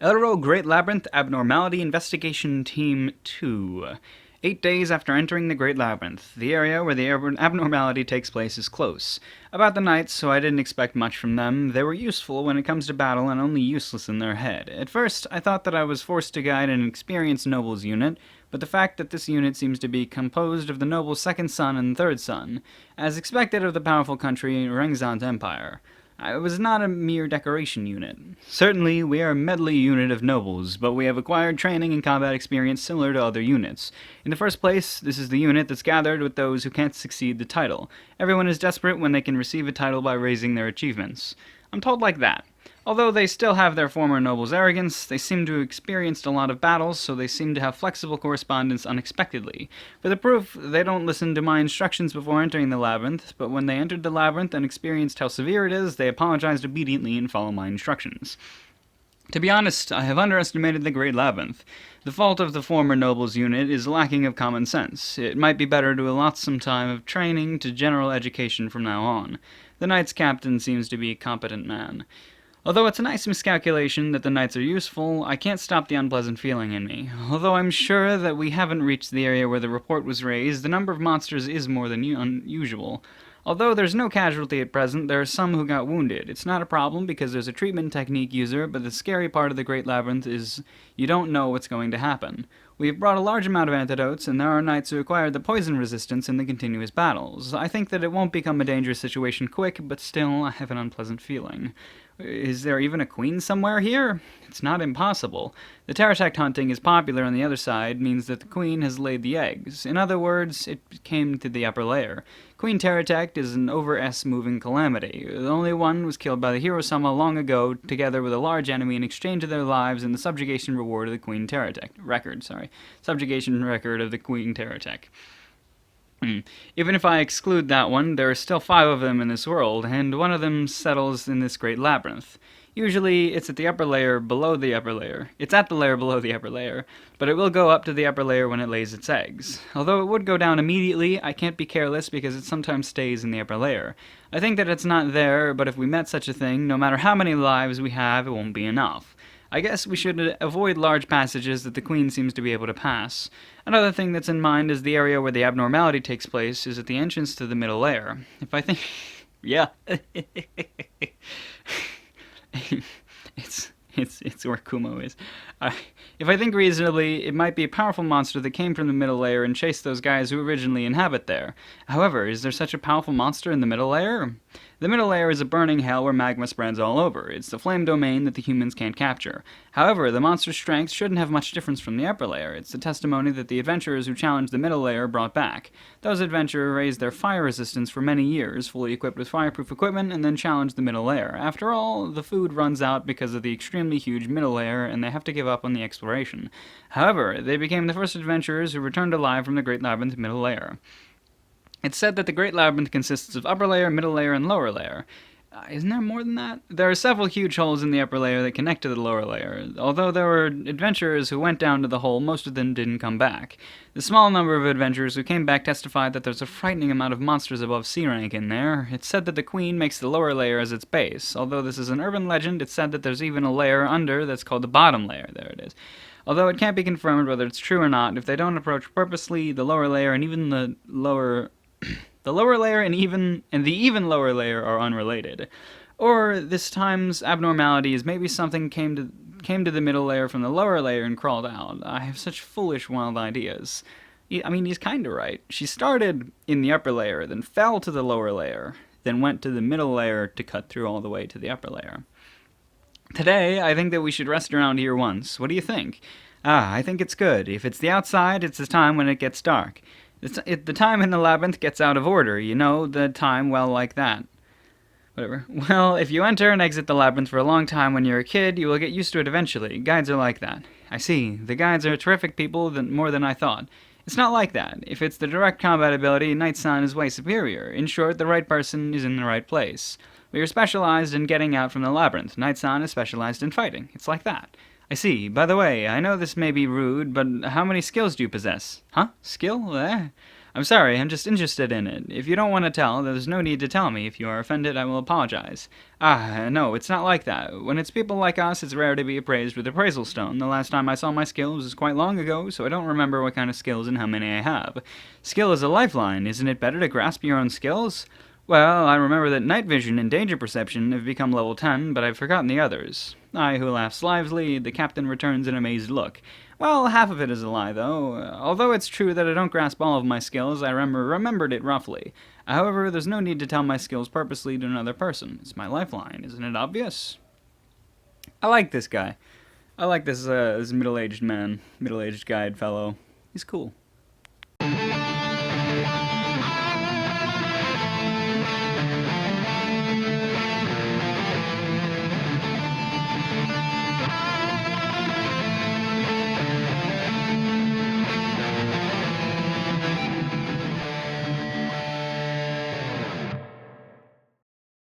Elro Great Labyrinth Abnormality Investigation Team 2. 8 days after entering the Great Labyrinth, the area where the abnormality takes place is close. About the knights, so I didn't expect much from them. They were useful when it comes to battle and only useless in their head. At first, I thought that I was forced to guide an experienced nobles unit, but the fact that this unit seems to be composed of the noble's second son and third son, as expected of the powerful country Rengzan's empire. It was not a mere decoration unit. Certainly, we are a medley unit of nobles, but we have acquired training and combat experience similar to other units. In the first place, this is the unit that's gathered with those who can't succeed the title. Everyone is desperate when they can receive a title by raising their achievements. I'm told like that. Although they still have their former noble's arrogance, they seem to have experienced a lot of battles, so they seem to have flexible correspondence unexpectedly. For the proof, they don't listen to my instructions before entering the labyrinth, but when they entered the labyrinth and experienced how severe it is, they apologized obediently and follow my instructions. To be honest, I have underestimated the Great Labyrinth. The fault of the former noble's unit is lacking of common sense. It might be better to allot some time of training to general education from now on. The knight's captain seems to be a competent man. Although it's a nice miscalculation that the knights are useful, I can't stop the unpleasant feeling in me. Although I'm sure that we haven't reached the area where the report was raised, the number of monsters is more than unusual. Although there's no casualty at present, there are some who got wounded. It's not a problem because there's a treatment technique user, but the scary part of the Great Labyrinth is you don't know what's going to happen. We have brought a large amount of antidotes, and there are knights who acquired the poison resistance in the continuous battles. I think that it won't become a dangerous situation quick, but still, I have an unpleasant feeling. Is there even a queen somewhere here? It's not impossible. The Terratect hunting is popular on the other side, means that the queen has laid the eggs. In other words, it came to the upper layer. Queen Terratect is an over-S moving calamity. The only one was killed by the Hero-sama long ago, together with a large enemy in exchange of their lives and the subjugation reward of the Queen Terratect. Subjugation record of the Queen Terratect. Even if I exclude that one, there are still 5 of them in this world, and one of them settles in this great labyrinth. Usually, it's at the upper layer below the upper layer. It's at the layer below the upper layer, but it will go up to the upper layer when it lays its eggs. Although it would go down immediately, I can't be careless because it sometimes stays in the upper layer. I think that it's not there, but if we met such a thing, no matter how many lives we have, it won't be enough. I guess we should avoid large passages that the queen seems to be able to pass. Another thing that's in mind is the area where the abnormality takes place is at the entrance to the middle layer. If I think... yeah. It's where Kumo is. If I think reasonably, it might be a powerful monster that came from the middle layer and chased those guys who originally inhabit there. However, is there such a powerful monster in the middle layer? The middle layer is a burning hell where magma spreads all over. It's the flame domain that the humans can't capture. However, the monster's strength shouldn't have much difference from the upper layer. It's the testimony that the adventurers who challenged the middle layer brought back. Those adventurers raised their fire resistance for many years, fully equipped with fireproof equipment, and then challenged the middle layer. After all, the food runs out because of the extremely huge middle layer, and they have to give up on the exploration. However, they became the first adventurers who returned alive from the Great Labyrinth middle layer. It's said that the Great Labyrinth consists of upper layer, middle layer, and lower layer. Isn't there more than that? There are several huge holes in the upper layer that connect to the lower layer. Although there were adventurers who went down to the hole, most of them didn't come back. The small number of adventurers who came back testified that there's a frightening amount of monsters above C rank in there. It's said that the queen makes the lower layer as its base. Although this is an urban legend, it's said that there's even a layer under that's called the bottom layer. There it is. Although it can't be confirmed whether it's true or not, if they don't approach purposely, the lower layer and even the lower... the lower layer and the even lower layer are unrelated. Or this time's abnormality is maybe something came to the middle layer from the lower layer and crawled out. I have such foolish, wild ideas. He's kinda right. She started in the upper layer, then fell to the lower layer, then went to the middle layer to cut through all the way to the upper layer. Today, I think that we should rest around here once. What do you think? I think it's good. If it's the outside, it's the time when it gets dark. The time in the labyrinth gets out of order, you know, the time, well, like that. Whatever. Well, if you enter and exit the labyrinth for a long time when you're a kid, you will get used to it eventually. Guides are like that. I see. The guides are terrific people, more than I thought. It's not like that. If it's the direct combat ability, Night-san is way superior. In short, the right person is in the right place. We are specialized in getting out from the labyrinth. Night-san is specialized in fighting. It's like that. I see. By the way, I know this may be rude, but how many skills do you possess? Huh? Skill? I'm sorry, I'm just interested in it. If you don't want to tell, there's no need to tell me. If you are offended, I will apologize. Ah, no, it's not like that. When it's people like us, it's rare to be appraised with appraisal stone. The last time I saw my skills was quite long ago, so I don't remember what kind of skills and how many I have. Skill is a lifeline. Isn't it better to grasp your own skills? Well, I remember that night vision and danger perception have become level 10, but I've forgotten the others. I who laughs lively, the captain returns an amazed look. Well, half of it is a lie, though. Although it's true that I don't grasp all of my skills, I remembered it roughly. However, there's no need to tell my skills purposely to another person. It's my lifeline, isn't it obvious? I like this guy. I like this middle-aged man, middle-aged guide fellow. He's cool.